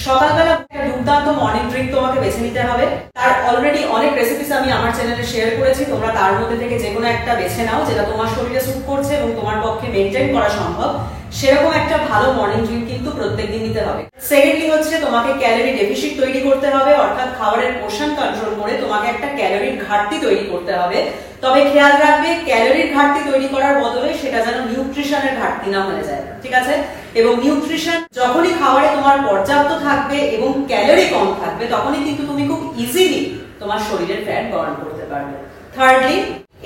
সকালবেলা একটা দুর্দান্ত মর্নিং ড্রিঙ্ক তোমাকে বেছে নিতে হবে। তার অলরেডি অনেক রেসিপিস আমি আমার চ্যানেলে শেয়ার করেছি, তোমরা তার মধ্যে থেকে যে কোনো একটা বেছে নাও যেটা তোমার শরীরে স্যুট করছে এবং তোমার পক্ষে মেনটেন করা সম্ভব। সেরকম একটা ভালো মর্নিং ড্রিঙ্ক কিন্তু প্রত্যেকদিন নিতে হবে। সেকেন্ডলি হচ্ছে তোমাকে ক্যালোরি ডেফিসিট তৈরি করতে হবে, অর্থাৎ খাবারের পোর্শন কন্ট্রোল করে তোমাকে একটা ক্যালোরির ঘাটতি তৈরি করতে হবে। তবে খেয়াল রাখবে ক্যালোরির ঘাটতি তৈরি করার বদলে সেটা যেন নিউট্রিশনের ঘাটতি না হয়ে যায়, ঠিক আছে? এবং নিউট্রিশন যখনই খাবারে তোমার পর্যাপ্ত থাকবে এবং ক্যালোরি কম থাকবে তখনই কিন্তু তুমি খুব ইজিলি তোমার শরীরের ফ্যাট বার্ন করতে পারবে। থার্ডলি,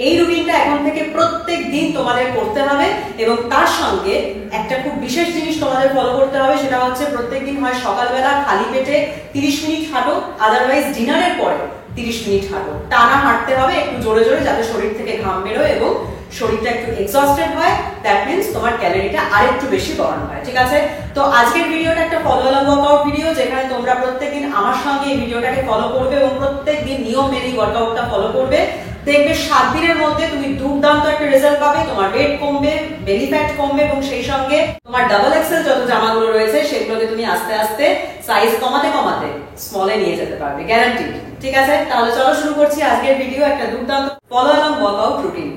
এই রুটিনটা এখন থেকে প্রত্যেক দিন তোমাদের করতে হবে এবং তার সঙ্গে একটা খুব বিশেষ জিনিস তোমাদের ফলো করতে হবে, সেটা হচ্ছে প্রত্যেকদিন হয় সকালবেলা খালি পেটে 30 মিনিট হাঁটো, আদারওয়াইজ ডিনারের পরে 30 মিনিট হাঁটো। টানা হাঁটতে হবে একটু জোরে জোরে, যাতে শরীর থেকে ঘাম বেরোয় এবং শরীরটা একটু এক্সস্টেড হয়। দ্যাট মিন্স তোমার ক্যালোরিটা আরেকটু বেশি বার্ন হয়, ঠিক আছে? তো আজকের ভিডিওটা একটা ফলো অ্যালং ওয়ার্কআউট ভিডিও, যেখানে তোমরা প্রত্যেকদিন আমার সঙ্গে এই ভিডিওটাকে ফলো করবে এবং প্রত্যেকদিন নিয়ম মেনে ওয়ার্কআউটটা ফলো করবে। দেখবে 7 দিনের মধ্যে তুমি দুর্দান্ত একটা রেজাল্ট পাবে, তোমার ওয়েট কমবে, বেলি ফ্যাট কমবে এবং সেই সঙ্গে তোমার ডাবল এক্সেল যত জামাগুলো রয়েছে সেগুলোকে তুমি আস্তে আস্তে সাইজ কমাতে কমাতে স্মলে নিয়ে যেতে পারবে, গ্যারান্টি, ঠিক আছে? তাহলে চলো শুরু করছি আজকের ভিডিও একটা দুর্দান্ত ফলো অ্যালং ওয়ার্কআউট রুটিন।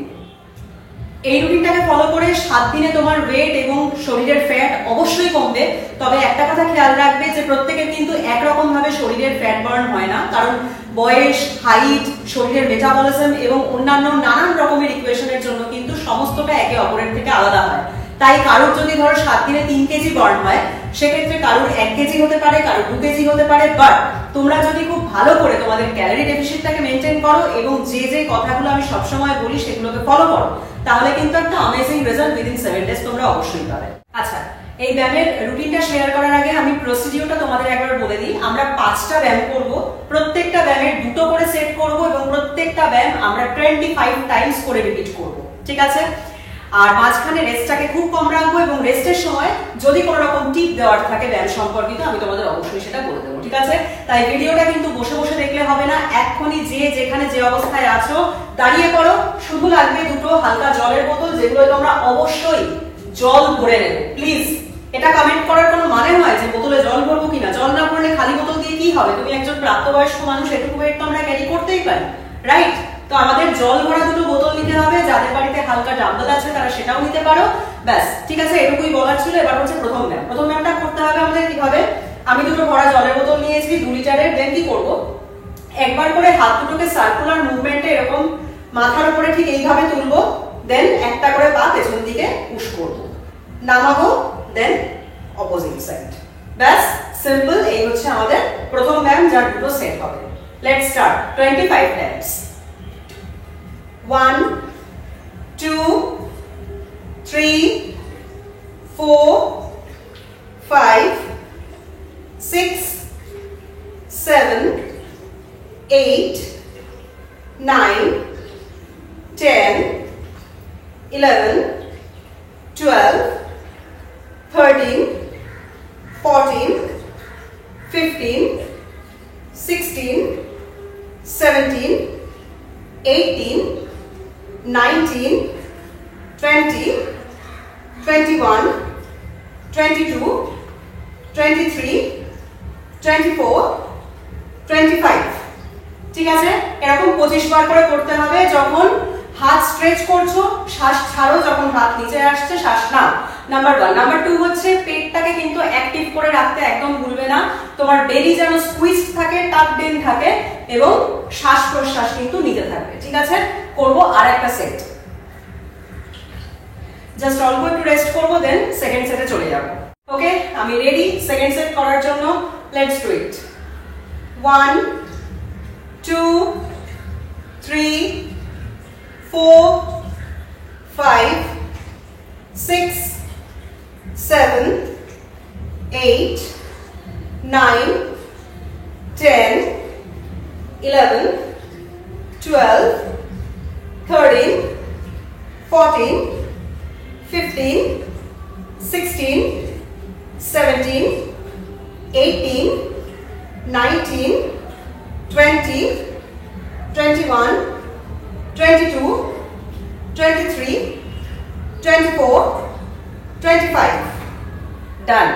এই রুটিনটাকে ফলো করে 7 দিনে তোমার ওয়েট এবং শরীরের ফ্যাট অবশ্যই কমবে। তবে একটা কথা খেয়াল রাখবে যে প্রত্যেকের কিন্তু একরকম ভাবে শরীরের ফ্যাট বার্ন হয় না, কারণ বয়স, হাইট, শরীরের মেটাবলিজম এবং অন্যান্য নানান রকমের ইকুয়েশনের জন্য কিন্তু সমস্তটা একে অপরের থেকে আলাদা হয়। তাই কারোর যদি ধরো 7 দিনে 3 কেজি বার্ন হয়, সেক্ষেত্রে কারোর 1 কেজি হতে পারে, কারোর 2 কেজি হতে পারে। বাট তোমরা যদি খুব ভালো করে তোমাদের ক্যালোরি ডেফিসিটটাকে মেনটেন করো এবং যে যে কথাগুলো আমি সবসময় বলি সেগুলোকে ফলো করো, তাহলে কিন্তু একটা অ্যামেজিং রেজাল্ট উইদিন 7 ডেজ তোমরা অবশ্যই পাবে। আচ্ছা, এই ব্যায়ামের রুটিনটা শেয়ার করার আগে আমি প্রসিডিওরটা তোমাদের একবার বলে দিই। আমরা 5টা ব্যায়াম করব, প্রত্যেকটা ব্যায়ামের 2টো করে সেট করব এবং প্রত্যেকটা ব্যায়াম আমরা 25 টাইমস করে রিপিট করব, ঠিক আছে? আর মাঝখানে রেস্টটাকে খুব কম রাখবো এবং রেস্টের সময় যদি কোনো রকম টিপ দেওয়ার থাকে ব্যায়াম সম্পর্কিত, আমি তোমাদের অবশ্যই সেটা বলে দেবো, ঠিক আছে? তাই ভিডিওটা কিন্তু বসে বসে দেখলে হবে না, এক্ষুনি যে যেখানে যে অবস্থায় আছো দাঁড়িয়ে পড়ো। শুধু লাগবে 2টো হালকা জলের বোতল, যেগুলো তোমরা অবশ্যই জল ভরে নেবে, প্লিজ। এটা কমেন্ট করার কোনো মানে হয় যে বোতলে জল ভরবো কিনা? জল না ভরলে খালি বোতল দিয়ে কি হবে? তুমি একজন প্রাপ্তবয়স্ক মানুষ, এটুকু ওয়েট তো আমরা ক্যারি করতেই পারি, রাইট? তো আমাদের জল ভরা 2টো বোতল নিতে হবে। যাদের বাড়িতে হালকা ডাম্বেল আছে তারা সেটাও নিতে পারো। ব্যাস, ঠিক আছে, এটুকুই বলার ছিল। এবার হচ্ছে প্রথম ব্যায়াম। প্রথম ব্যায়ামটা করতে হবে আমাদের কিভাবে? আমি 2টো ভরা জলের বোতল নিয়েছি 2 লিটারের। দেন কি করব? একবার করে হাত দুটোকে সার্কুলার মুভমেন্টে এরকম মাথার উপরে ঠিক এইভাবে তুলবো। দেন একটা করে পা পেছন দিকে পুশ করব, নামাবো, দেন অপোজিট সাইড। ব্যাস, সিম্পল। এই হচ্ছে আমাদের প্রথম ব্যায়াম, যার 2টো সেট হবে। Let's start. 25 টাইমস। 1 2 3 4 5 6 7 8 9 10 11 12 13 14 15 16 17 18 19 20 21 22 23 24 25, ঠিক আছে? এরকম 25 বার করে করতে হবে। যখন হাত স্ট্রেচ করছো শ্বাস ছাড়ো, যখন হাত নিচে আসছে শ্বাস নাও। নাম্বার 1। নাম্বার 2 হচ্ছে পেটটাকে কিন্তু অ্যাক্টিভ করে রাখতে একদম ভুলবে না। তোমার বেলি যেন স্কুইজড থাকে, টাকড ইন থাকে এবং শ্বাস প্রশ্বাস কিন্তু নিতে থাকবে, ঠিক আছে? করব আর একটা সেট। জাস্ট অল্প একটু রেস্ট করব, দেন সেকেন্ড সেটে চলে যাব। ওকে, আমি রেডি সেকেন্ড সেট করার জন্য। Let's do it. 1 2 3 4 5 6 7 8 9 10 11 12 13 14 15 16 17 18 19 20 21 22 23 24 25. Done.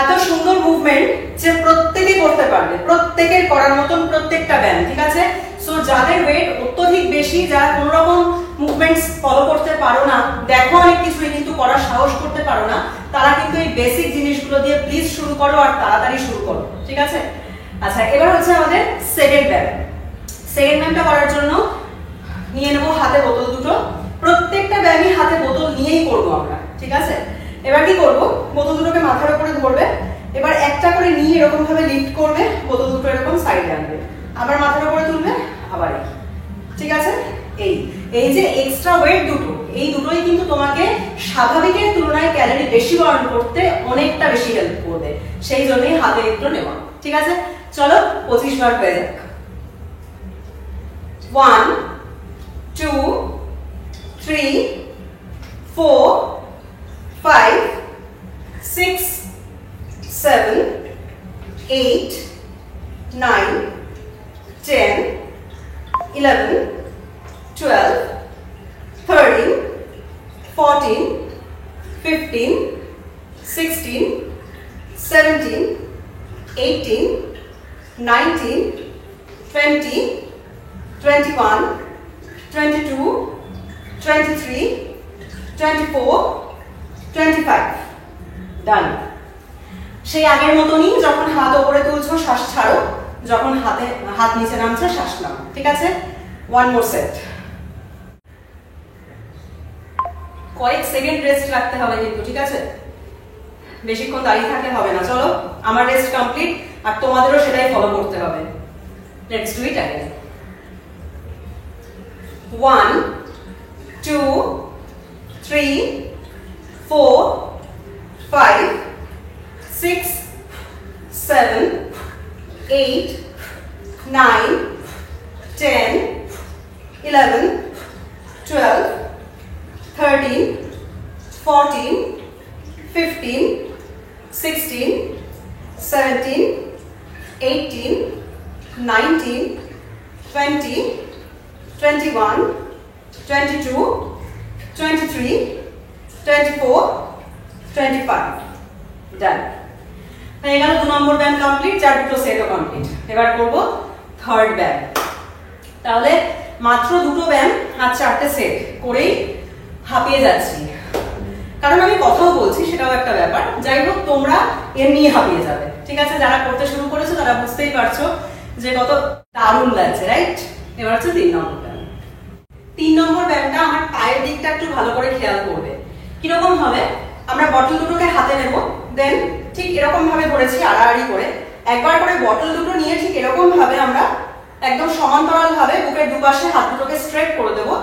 এত সুন্দর মুভমেন্ট যে প্রত্যেকে করতে পারবে, প্রত্যেকের করার মতন প্রত্যেকটা ব্যায়াম, ঠিক আছে? সো যাদের ওয়েট অত্যধিক বেশি, যারা কোনো রকম মুভমেন্টস ফলো করতে পারো না, দেখো অনেক কিছুই কিন্তু করার সাহস করতে পারো না, তারা কিন্তু এই বেসিক জিনিসগুলো দিয়ে প্লিজ শুরু করো আর তাড়াতাড়ি শুরু করো, ঠিক আছে? আচ্ছা, এবার হচ্ছে আমাদের সেকেন্ড ব্যায়াম। সেকেন্ড ব্যায়ামটা করার জন্য নিয়ে নেবো হাতে বোতল দুটো। প্রত্যেকটা ব্যায়ামই হাতে বোতল নিয়েই করবো আমরা, ঠিক আছে? এবার কি করবো, বোতল দুটোকে মাথার উপরে ধরবে, এবার একটা করে নিয়ে এরকম ভাবে লিফট করবে, বোতল দুটো এরকম সাইডে আনবে, আবার মাথার উপরে তুলবে, আবার ঠিক আছে? এই যে এক্সট্রা ওয়েট দুটো, এই দুটোই কিন্তু তোমাকে স্বাভাবিকের তুলনায় ক্যালোরি বেশি বার্ন করতে অনেকটা বেশি হেল্প করবে, সেই জন্যই হাতে একটু নেওয়া, ঠিক আছে? চলো 25 বার হয়ে যাক। 1 2 3 4 5 6 7 8 9 10 11 12 13 14 15 16 17 18 19 20 21 22 23 24 25 ডান। সেই আগের মতনই যখন হাত উপরে তুলছো শ্বাস ছাড়ো, যখন হাত নিচে নামছে শ্বাস নাও, ঠিক আছে? One more set. কয়েক সেকেন্ড রেস্ট রাখতে হবে কিন্তু, ঠিক আছে? বেশিক্ষণ দাঁড়িয়ে থাকলে হবে না। চলো, আমার রেস্ট কমপ্লিট আর তোমাদেরও সেটাই ফলো করতে হবে। Let's do it again. 1 2 3 4 5 6 7 8 9 10 11 12 13 14 15 16 17 18 19 20 21 22 23 24 25 ডান। হয়ে গেল 2 নম্বর ব্যায়াম কমপ্লিট, যার দুটো সেটও কমপ্লিট। এবার করব থার্ড ব্যায়াম। তাহলে মাত্র দুটো ব্যায়াম আর 4টে সেট করেই হাঁপিয়ে যাচ্ছি, কারণ আমি কথাও বলছি, সেটাও একটা ব্যাপার। যাই হোক, তোমরা এমনি হাঁপিয়ে যাবে, ঠিক আছে? যারা করতে শুরু করেছো তারা বুঝতেই পারছো যে কত দারুণ লাগছে, রাইট? এবার হচ্ছে 3 নম্বর ব্যায়াম। 3 নম্বর ব্যায়ামটা আমার পায়ের দিকটা একটু ভালো করে খেয়াল করবে। কিরকম হবে, আমরা বটল দুটোকে হাতে নেব, দেন ঠিক এরকম ভাবে ধরেছি আড়াআড়ি করে, একবার করে বটল দুটো নিয়ে ঠিক এরকম ভাবে আমরা একদম সমান্তরাল ভাবে বুকের দুপাশে হাত দুটোকে স্ট্রেট করে দেবো,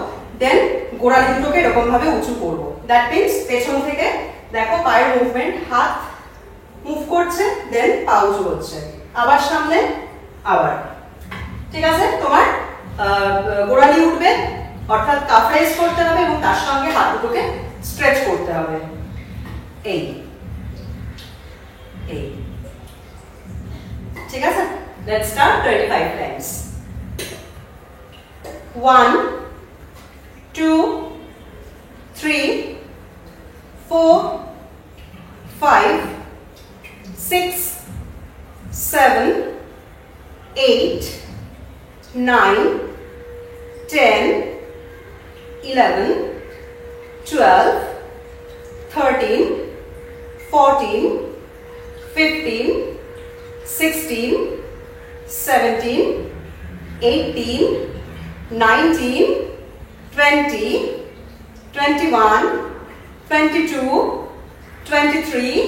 দেন গোড়ালি দুটোকে এরকম ভাবে উঁচু করবো। দ্যাট মিনস পেছন থেকে দেখো পায়ের মুভমেন্ট, হাত মুভ করছে, দেন পা উঁচু হচ্ছে, আবার সামনে, আবার, ঠিক আছে? তোমার গোড়ালি উঠবে, অর্থাৎ কাফ রাইজ করতে হবে এবং তার সঙ্গে হাত দুটোকে স্ট্রেচ করতে হবে। এই ঠিক আছে? Let's start 25 Times. 1 2 3 4 5 6 7 8 9 10 11 12 13 14 15 16 17 18 19 20 21 22 23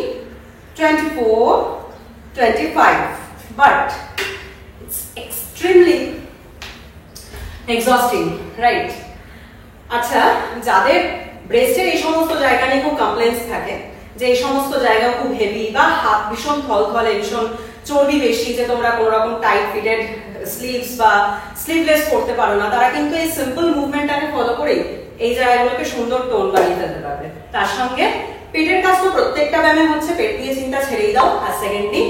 24 25 but it's extremely exhausting, right? আচ্ছা, যাদের ব্রেস্টের এই সমস্ত জায়গা নিয়ে খুব কমপ্লেন্স থাকে যে এই সমস্ত জায়গা খুব হেভি বা হাত ভীষণ থলথলে, ভীষণ চর্বি বেশি, যে তোমরা কোনো রকম টাইট ফিটেড স্লিভস বা স্লিভলেস করতে পারো না, তারা কিন্তু এই সিম্পল মুভমেন্টটাকে ফলো করেই এই জায়গাগুলোকে সুন্দর টোন বাড়িয়ে ফেলতে পারবে। তার সঙ্গে পেটের কাজ তো প্রত্যেকটা ব্যায়ামে হচ্ছে, পেট দিয়ে চিন্তা ছেড়েই দাও। আর সেকেন্ডলি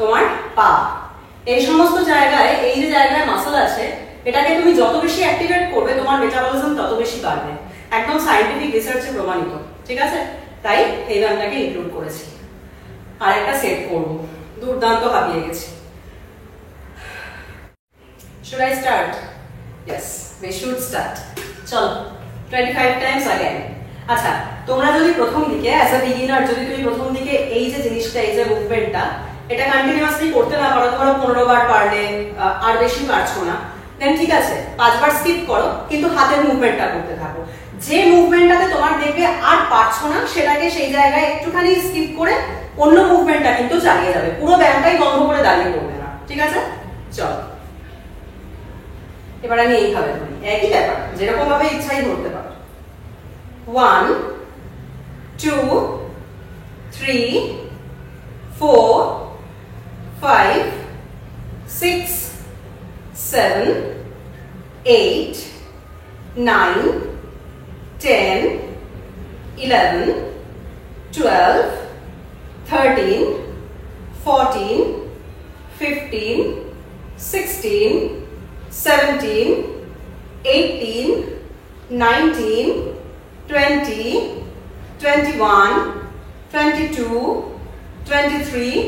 তোমার পা, এই সমস্ত জায়গায়, এই যে জায়গায় মাসল আছে, এটাকে তুমি যত বেশি অ্যাক্টিভেট করবে তোমার মেটাবলিজম তত বেশি বাড়বে, একদম সায়েন্টিফিক রিসার্চে প্রমাণিত, ঠিক আছে? তাই এই ব্যায়ামটাকে ইনক্লুড করেছি। আর একটা সেট করব। দুর্দান্ত হাঁপিয়ে গেছি। Should I start? Yes, we should start. চলো 25 times again. আচ্ছা, তোমরা যদি প্রথম দিকে অ্যাজ আ বিগিনার যদি তুমি প্রথম দিকে এই যে জিনিসটা, এই যে মুভমেন্টটা, এটা কন্টিনিউয়াসলি করতে না পারো, ধরো 15 বার পারলে, আর বেশি পারছো না, দেন ঠিক আছে 5 বার স্কিপ করো, কিন্তু হাতের মুভমেন্টটা করতে থাকো। যে মুভমেন্টটাতে তোমার দেখবে আর পারছো না, সেটাকে সেই জায়গায় একটুখানি স্কিপ করে অন্য মুভমেন্টটা কিন্তু চালিয়ে যাবে। পুরো ব্যায়ামটাই বন্ধ করে দাঁড়িয়ে পড়বে না, ঠিক আছে? চলো এবার আমি এইভাবে ধরি, একই ব্যাপার, যেরকম ভাবে ইচ্ছাই ধরতে পারো। 1 2 3 4 5 6 7 8 9 10 11 12 13 14 15 16 17 18 19 20 21 22 23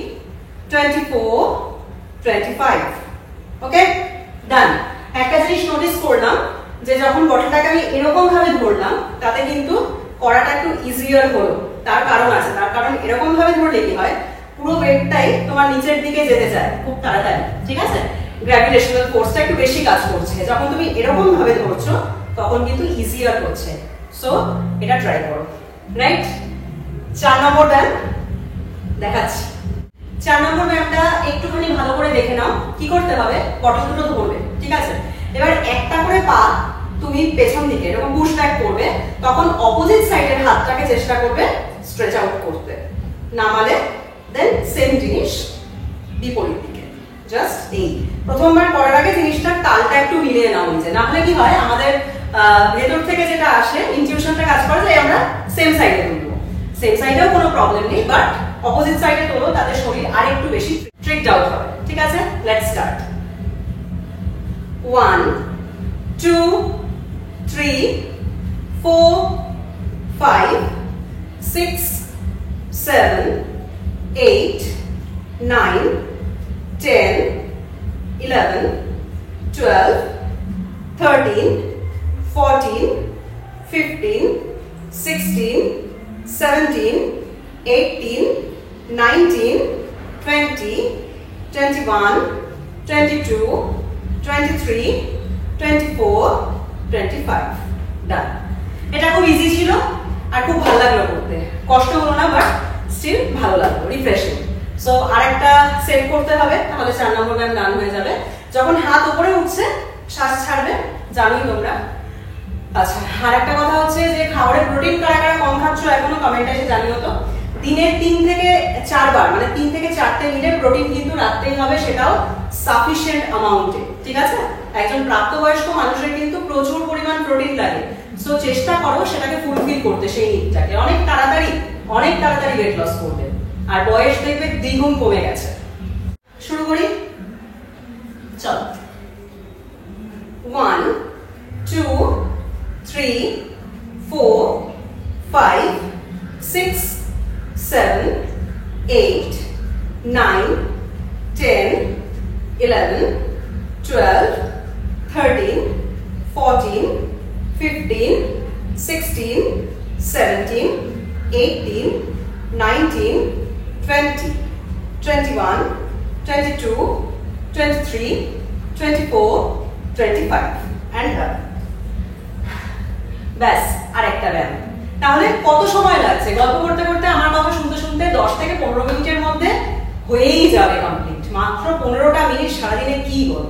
24 25 ওকে ডান। একটা জিনিস নোটিস করলাম যে যখন বটলটাকে আমি এরকম ভাবে ধরলাম তাতে কিন্তু করাটা একটু ইজিয়ার হলো। তার কারণ আছে, তার কারণ এরকম ভাবে ধরলে কি হয়, পুরো ওয়েটটাই তোমার নিচের দিকে যেতে চায় খুব তাড়াতাড়ি, ঠিক আছে? গ্র্যাভিটেশনাল ফোর্সটা একটু বেশি কাজ করছে। যখন তুমি এরকম ভাবে ধরছো তখন কিন্তু ইজিয়ার হচ্ছে। সো এটা ট্রাই করো, রাইট? 4 নম্বর ব্যায়াম দেখাচ্ছি। 4 নম্বর ব্যায়ামটা একটুখানি ভালো করে দেখে নাও। কি করতে হবে, বটল দুটো ধরবে, ঠিক আছে? এবার একটা করে পা তুমি পেছন দিকে এরকম পুশ ব্যাক করবে, তখন অপোজিট সাইডের হাতটাকে চেষ্টা করবে স্ট্রেচ আউট করতে। নামালে দেন সেম জিনিস বিপরীত দিকে। জাস্ট এই প্রথমবার করার আগে জিনিসটার তালটা একটু মিলিয়ে নাও নিচে, না হলে কি হয় আমাদের ভেতর থেকে যেটা আসে ইনটিউশনটা কাজ করে যে আমরা সেম সাইডে তুলবো। সেম সাইডেও কোনো প্রবলেম নেই, বাট অপোজিট সাইডে তোলো, তাতে শরীর আরেকটু বেশি ট্রিকড আউট হবে, ঠিক আছে? Let's start. 1 2 3 4 5 6 7 8 9 10 11 12 13 14 15 16 17 18 19 20 21 22 23 24 25 ডান। এটা খুব ইজি ছিল আর খুব ভালো লাগলো করতে, কষ্ট হলো না, বাট স্টিল ভালো লাগলো, রিফ্রেশিং। সো আরেকটা সেট করতে হবে, তাহলে 4 নম্বর ব্যায়াম ডান হয়ে যাবে। যখন হাত উপরে উঠছে শ্বাস ছাড়বে, জানোই তোমরা। আচ্ছা, আর একটা কথা হচ্ছে যে খাবারের প্রোটিন কারা কারা কম খাচ্ছ এখনো কমেন্টে এসে জানিও তো। দিনে 3 থেকে 4 বার, মানে 3 থেকে 4টে মিলে প্রোটিন কিন্তু রাখতেই হবে, সেটাও সাফিসিয়েন্ট অ্যামাউন্টে, ঠিক আছে? একজন প্রাপ্তবয়স্ক মানুষের কিন্তু প্রচুর পরিমাণ প্রোটিন লাগে। সো চেষ্টা করো সেটাকে ফুলফিল করতে, সেই নিডটাকে। অনেক তাড়াতাড়ি ওয়েট লস করবে, আর বয়স দেখবে দ্বিগুণ কমে গেছে। শুরু করি, চলো। 1 2 3 4 5 6 7 8 9 10 11 12 13 14 15 16 17 18 19 20 21 22 23 24 25 and done. ব্যাস, আরেকটা ব্যায়াম। তাহলে কত সময় লাগছে? গল্প করতে করতে আমার কথা শুনতে শুনতে 10 থেকে 15 মিনিটের মধ্যে হয়েই যাবে কমপ্লিট। মাত্র 15টা মিনিট সারাদিনে কি বল,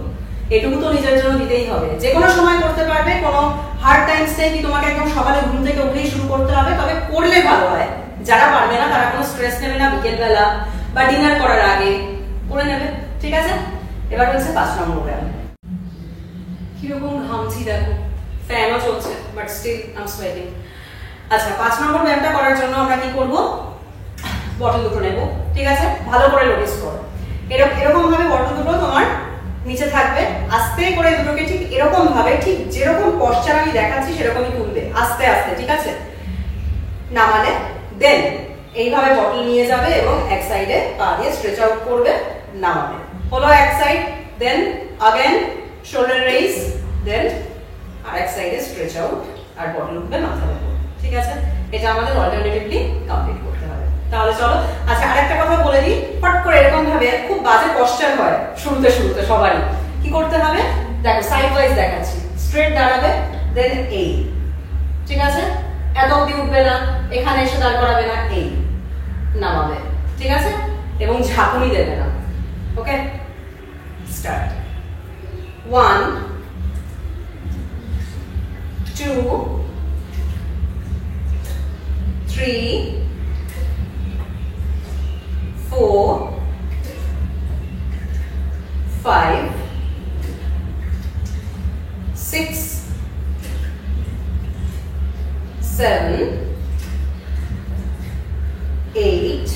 এটুকু তো নিজের জন্য দিতেই হবে। যে কোনো সময় করতে পারবে, কোনো হার্ড টাইমস নেই কি তোমাকে একদম সকালে ঘুম থেকে উঠেই শুরু করতে হবে। তবে করলে ভালো হয়, যারা পারবে না তারা কোনো স্ট্রেস নেবে না, বিকেলবেলা বা ডিনার করার আগে করে নেবে, ঠিক আছে? এবার হচ্ছে 5 নম্বর ব্যায়াম। কিরকম ঘামছি দেখো, ফ্যানও চলছে, but still I am sweating. আচ্ছা, 5 নম্বর ব্যায়ামটা করার জন্য আমরা কি করব, বটল দুটো নেব, ঠিক আছে? ভালো করে নোটিস করো, এরকম ভাবে বটল দুটো তোমার নিচে থাকবে। আস্তে করে দুটোকে ঠিক এরকম ভাবে, ঠিক যেরকম পশ্চার আমি দেখাচ্ছি সেরকমই তুলবে, আস্তে আস্তে, ঠিক আছে? নামালে দেন এইভাবে বটল নিয়ে যাবে এবং এক সাইডে পা দিয়ে স্ট্রেচ আউট করবে, নামাবে। হলো এক side, then again shoulder raise, then আরেক সাইডে স্ট্রেচ আউট আর বটল উঠবে মাথার উপর। ঠিক আছে, এটা আমাদের অল্টারনেটিভলি কমপ্লিট করতে হবে। তাহলে চলো। আচ্ছা, আরেকটা কথা বলে দিই, ফট করে এরকম ভাবে খুব বাজে পশ্চার হয় শুরুতে শুরুতে সবারই। কি করতে হবে দেখো, সাইড ওয়াইজ দেখাচ্ছি। স্ট্রেট দাঁড়াবে, দেন এই, ঠিক আছে, এত অবধি উঠবে না, এখানে এসে দাঁড় করাবে না, এই নামাবে, ঠিক আছে, এবং ঝাঁকুনি দেবে না। ওকে, স্টার্ট। 1 2 3 4 5 6 7 8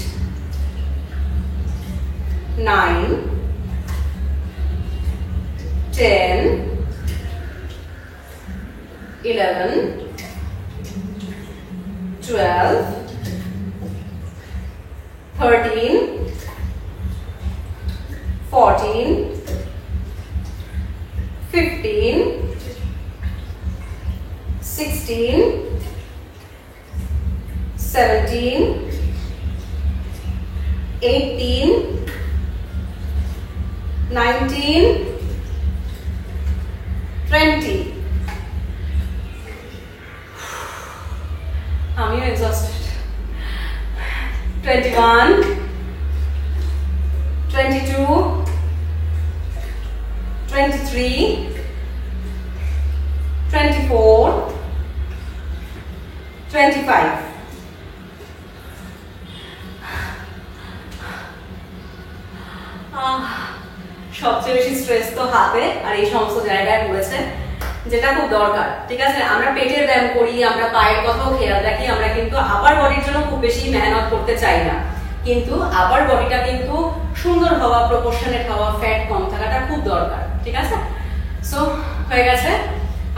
9 10 11 12 13 14 15 16 17 18 19 20 I'm exhausted. 21 22 23 24 25 সবচেয়ে বেশি স্ট্রেস তো হাতে আর এই সমস্ত জায়গায় পড়েছে, যেটা খুব দরকার। ঠিক আছে, আমরা পেটের ব্যায়াম করি, আমরা পায়ের কথাও খেয়াল রাখি, আমরা কিন্তু আপার বডির জন্য খুব বেশি মেহনত করতে চাই না, কিন্তু আপার বডিটা কিন্তু সুন্দর হওয়া, প্রপোর্শনেট হওয়া, ফ্যাট কম থাকাটা খুব দরকার। ঠিক আছে, সো হয়ে গেছে।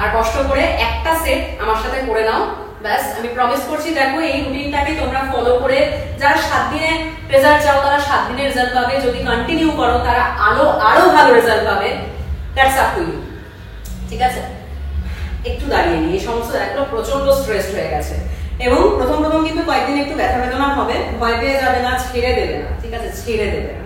আর কষ্ট করে একটা সেট আমার সাথে করে নাও, ব্যাস। আমি প্রমিস করছি, দেখো এই রুটিনটাকে তোমরা ফলো করে যারা 7 দিনে রেজাল্ট চাও তারা 7 দিনে রেজাল্ট পাবে, যদি কন্টিনিউ করো তারা আরো ভালো রেজাল্ট পাবে। That's up to you. ঠিক আছে, একটু দাঁড়িয়ে নিই, এই সমস্ত দেখো প্রচন্ড স্ট্রেস হয়ে গেছে, এবং প্রথম কিন্তু কয়েকদিন একটু ব্যথা বেদনা হবে, ভয় পেয়ে যাবে না, ছেড়ে দেবে না। ঠিক আছে, ছেড়ে দেবে না,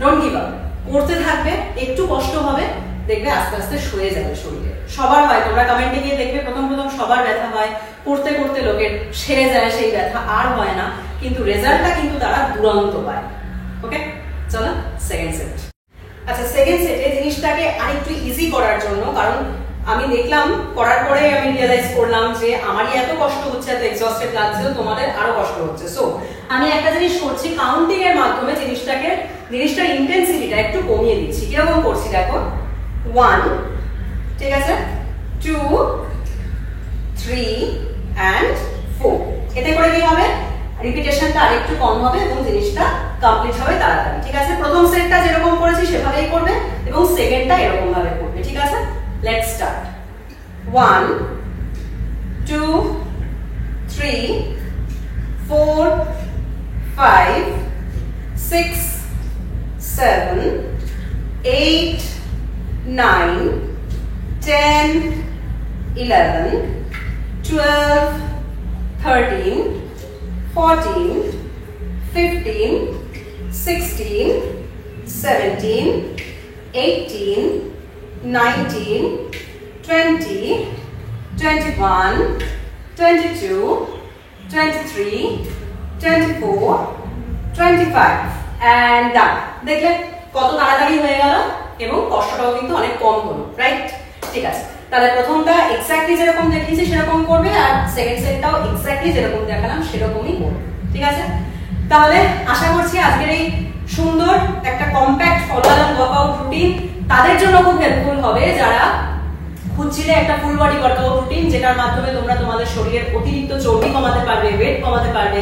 ডোন্ট গিভ আপ, করতে থাকবে, একটু কষ্ট হবে, দেখবে আস্তে আস্তে সয়ে যাবে শরীরে। সবার হয়, তোমরা কমেন্টে গিয়ে দেখবে প্রথম সবার ব্যথা হয়, করতে করতে লোকের সেরে যায়, সেই ব্যথা আর হয় না, কিন্তু রেজাল্টটা কিন্তু তারা দুরন্ত পায়। ওকে, চলো সেকেন্ড সেট। আচ্ছা, সেকেন্ড সেটে জিনিসটাকে আরেকটু ইজি করার জন্য, কারণ আমি দেখলাম করার পরে আমি রিয়েলাইজ করলাম যে আমারই এত কষ্ট হচ্ছে, এত এক্সস্টেড লাগছে, তোমাদের আরো কষ্ট হচ্ছে। সো আমি একটা জিনিস করছি, কাউন্টিং এর মাধ্যমে জিনিসটার ইন্টেন্সিটিটা একটু কমিয়ে দিচ্ছি। কিরকম করছি দেখো, 1, ঠিক আছে, 2 3 and 4। এতে করে কি হবে, রিপিটেশনটা আরেকটু কম হবে এবং জিনিসটা কমপ্লিট হবে তাড়াতাড়ি। ঠিক আছে, প্রথম সেটটা যেরকম করেছি সেভাবেই করবে এবং সেকেন্ডটা এরকম ভাবে করবে। ঠিক আছে, let's start. 1 2 3 4 5 6 7 8 9 10 11 12 13 14 15 16 17 18 19 20 21 22 23 24 25 and done। দেখলে কত তাড়াতাড়ি হয়ে গেল এবং কষ্টটাও কিন্তু অনেক কম হলো, রাইট? ঠিক আছে, তাহলে প্রথমটা এক্স্যাক্টলি যেরকম দেখিয়েছি সেরকম করবে, আর সেকেন্ড সেটটাও এক্স্যাক্টলি যেরকম দেখালাম সেরকমই করবে। ঠিক আছে, তাহলে আশা করছি আজকের এই সুন্দর একটা কম্প্যাক্ট ফলোয়ার ওয়ার্কআউট রুটিন তাদের জন্য খুব হেল্পফুল হবে যারা খুঁজছিলে একটা ফুল বডি ওয়ার্কআউট রুটিন, যেটার মাধ্যমে তোমরা তোমাদের শরীরের অতিরিক্ত চর্বি কমাতে পারবে, ওয়েট কমাতে পারবে,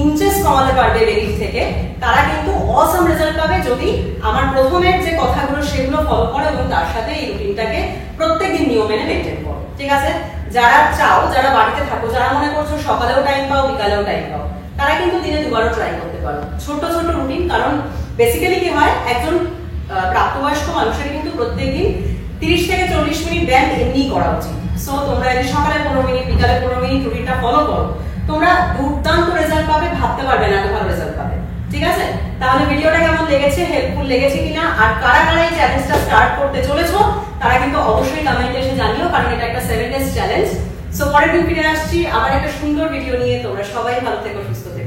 ইনচেস কমাতে পারবে বেলির থেকে। তারা কিন্তু অসাম রেজাল্ট পাবে যদি আমার প্রথমের যে কথাগুলো সেগুলো ফলো করো এবং তার সাথে এই রুটিনটাকে প্রত্যেকদিন নিয়ম মেনে মেনটেন করো। ঠিক আছে, যারা চাও, যারা বাড়িতে থাকো, যারা মনে করছো সকালেও টাইম পাও বিকালেও টাইম পাও, তারা কিন্তু দিনে দুবারও ট্রাই করতে পারো। ছোট ছোট রুটিন, কারণ বেসিক্যালি কি হয়, একজন প্রাপ্তবয়স্ক মানুষের কিন্তু প্রত্যেকদিন 30 থেকে 40 মিনিট ব্যায়াম এমনি করা উচিত। সো তোমরা যদি সকালে 15 মিনিট, বিকালে 15 মিনিট রুটিনটা ফলো করো, তোমরা দুর্দান্ত রেজাল্ট পাবে, ভাবতে পারবে না এত ভালো রেজাল্ট পাবে। ঠিক আছে, তাহলে ভিডিওটা কেমন লেগেছে, হেল্পফুল লেগেছে কিনা, আর কারা কারা এই চ্যালেঞ্জটা স্টার্ট করতে চলেছো তারা কিন্তু অবশ্যই কমেন্টে এসে জানিও, কারণ এটা একটা 7 ডেজ চ্যালেঞ্জ। সো পরের দিন ফিরে আসছি আবার একটা সুন্দর ভিডিও নিয়ে। তোমরা সবাই ভালো থেকো, সুস্থ থেকো।